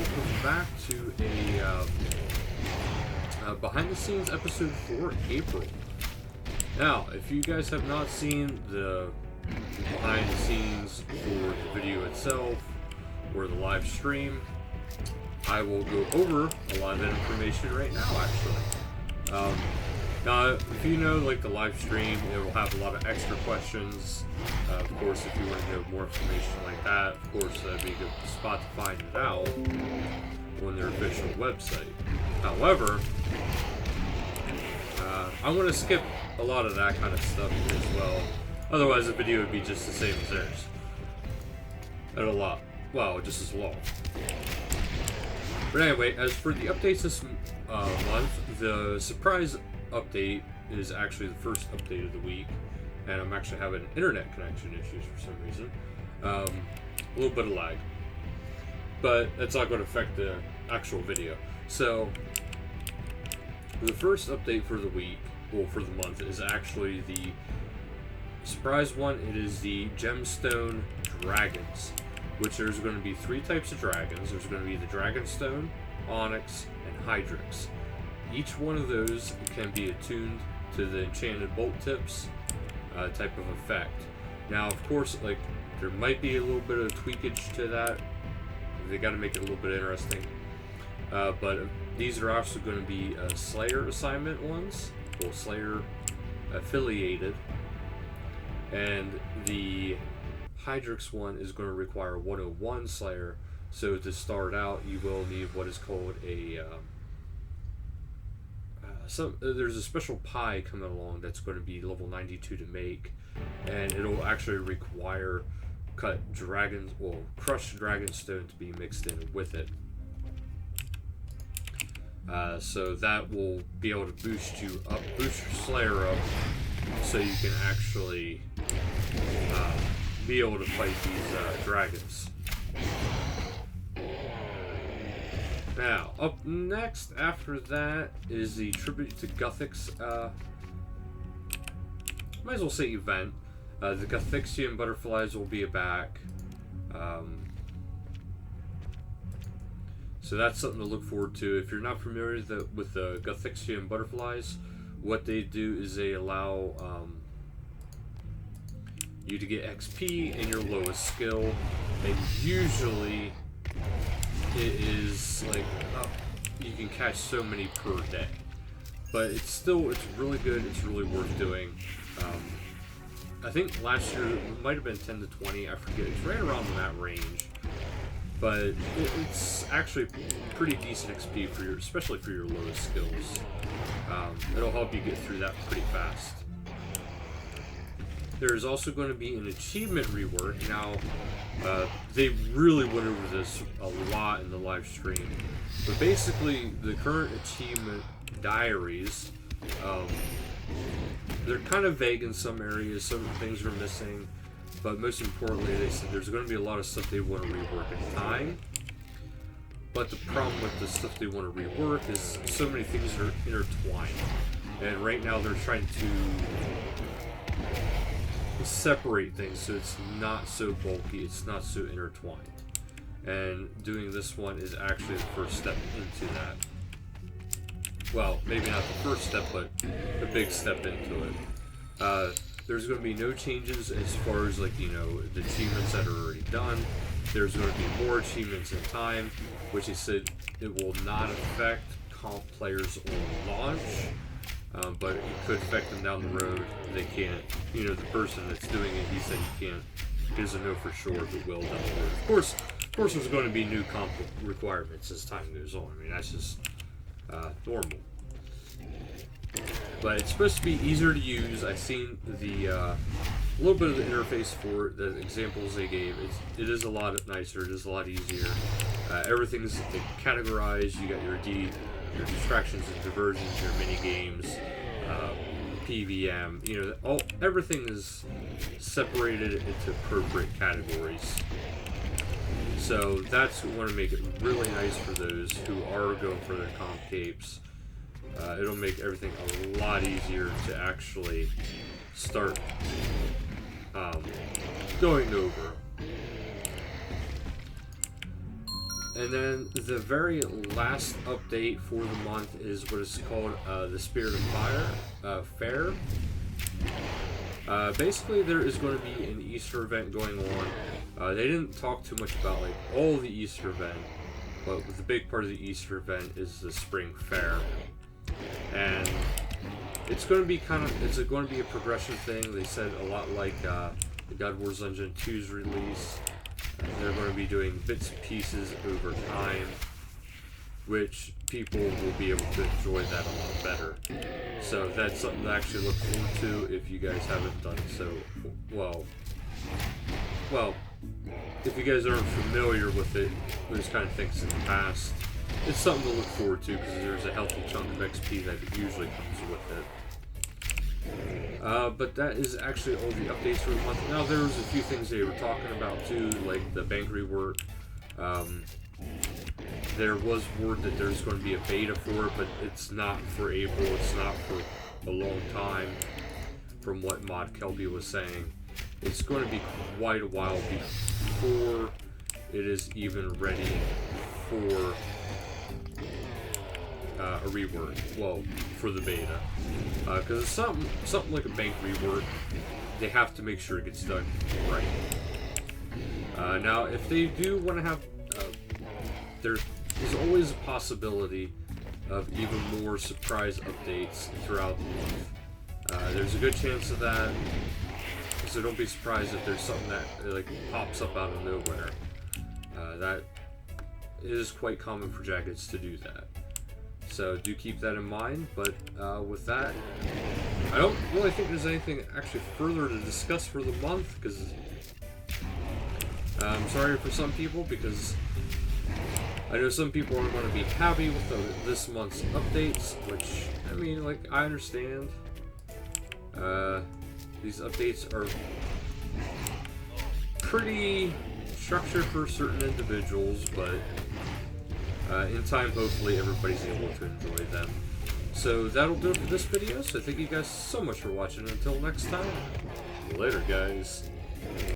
welcome back to a behind-the-scenes episode for April. Now, if you guys have not seen the behind-the-scenes for the video itself or the live stream, I will go over a lot of that information right now, actually. Now, if you know, like, the live stream, it will have a lot of extra questions. Of course, if you want to know more information like that, of course, that'd be a good spot to find it out on their official website. However, I want to skip a lot of that kind of stuff as well. Otherwise, the video would be just the same as theirs. And a lot. Well, just as long. But anyway, as for the updates this month, the surprise update is actually the first update of the week, and I'm actually having internet connection issues for some reason. A little bit of lag, but that's not going to affect the actual video. So the first update for the week, well, for the month, is actually the surprise one. It is the gemstone dragons, which there's going to be 3 types of dragons. There's going to be the dragonstone, onyx, and hydrix. Each one of those can be attuned to the enchanted bolt tips type of effect. Now, of course, like, there might be a little bit of tweakage to that. They got to make it a little bit interesting. But these are also going to be Slayer assignment ones, well, Slayer affiliated, and the Hydrix one is going to require 101 Slayer. So to start out, you will need what is called a there's a special pie coming along that's going to be level 92 to make, and it'll actually require crushed dragonstone to be mixed in with it. So that will be able to boost you up, boost your Slayer up, so you can actually be able to fight these dragons. Now, up next after that is the Tribute to Guthix, might as well say event. The Guthixian butterflies will be back. So that's something to look forward to. If you're not familiar with the Guthixian butterflies, what they do is they allow you to get XP in your lowest skill, and usually it is like you can catch so many per day, but it's really good. It's really worth doing. I think last year it might have been 10 to 20. I forget. It's right around in that range, but it's actually pretty decent XP for especially for your lowest skills. It'll help you get through that pretty fast. There's also going to be an achievement rework. Now, they really went over this a lot in the live stream, but basically the current achievement diaries, they're kind of vague in some areas. Some things are missing, but most importantly, they said there's going to be a lot of stuff they want to rework in time. But the problem with the stuff they want to rework is so many things are intertwined, and right now they're trying to separate things so it's not so bulky, it's not so intertwined. And doing this one is actually the first step into that. Well, maybe not the first step, but a big step into it. There's going to be no changes as far as, like, you know, the achievements that are already done. There's going to be more achievements in time, which he said it will not affect comp players on launch. But it could affect them down the road. They can't, you know, the person that's doing it, he said he doesn't know for sure if it will down the road. Of course, there's going to be new comp requirements as time goes on. I mean, that's just normal. But it's supposed to be easier to use. I've seen the a little bit of the interface for it, the examples they gave. It is a lot nicer. It is a lot easier. Everything's categorized. You got your distractions and diversions, your mini games, PVM. You know, everything is separated into appropriate categories. So that's what we want to make it really nice for those who are going for their comp capes. It'll make everything a lot easier to actually start going over. And then the very last update for the month is what is called the Spirit of Fire Fair. Basically, there is going to be an Easter event going on. They didn't talk too much about like all the Easter event, but the big part of the Easter event is the Spring Fair, and it's going to be going to be a progression thing. They said a lot like the God of War Dungeon 2's release. They're going to be doing bits and pieces over time, which people will be able to enjoy that a lot better. So that's something to actually look forward to if you guys haven't done so. Well, if you guys aren't familiar with it, those kind of things in the past, it's something to look forward to because there's a healthy chunk of XP that usually comes with it. But that is actually all the updates for the month. Now, there was a few things they were talking about too, like the bank rework. There was word that there's going to be a beta for it, but it's not for April. It's not for a long time, from what Mod Kelby was saying. It's going to be quite a while before it is even ready for a rework. Well, for the beta, because it's something like a bank rework. They have to make sure it gets done right. Now, if they do want to have, there's always a possibility of even more surprise updates throughout the month. There's a good chance of that, so don't be surprised if there's something that like pops up out of nowhere. That is quite common for jackets to do that. So do keep that in mind, but with that, I don't really think there's anything actually further to discuss for the month, because I'm sorry for some people, because I know some people aren't going to be happy with this month's updates, which, I mean, like, I understand. These updates are pretty structured for certain individuals, but in time, hopefully, everybody's able to enjoy them. So that'll do it for this video. So thank you guys so much for watching. Until next time, later, guys.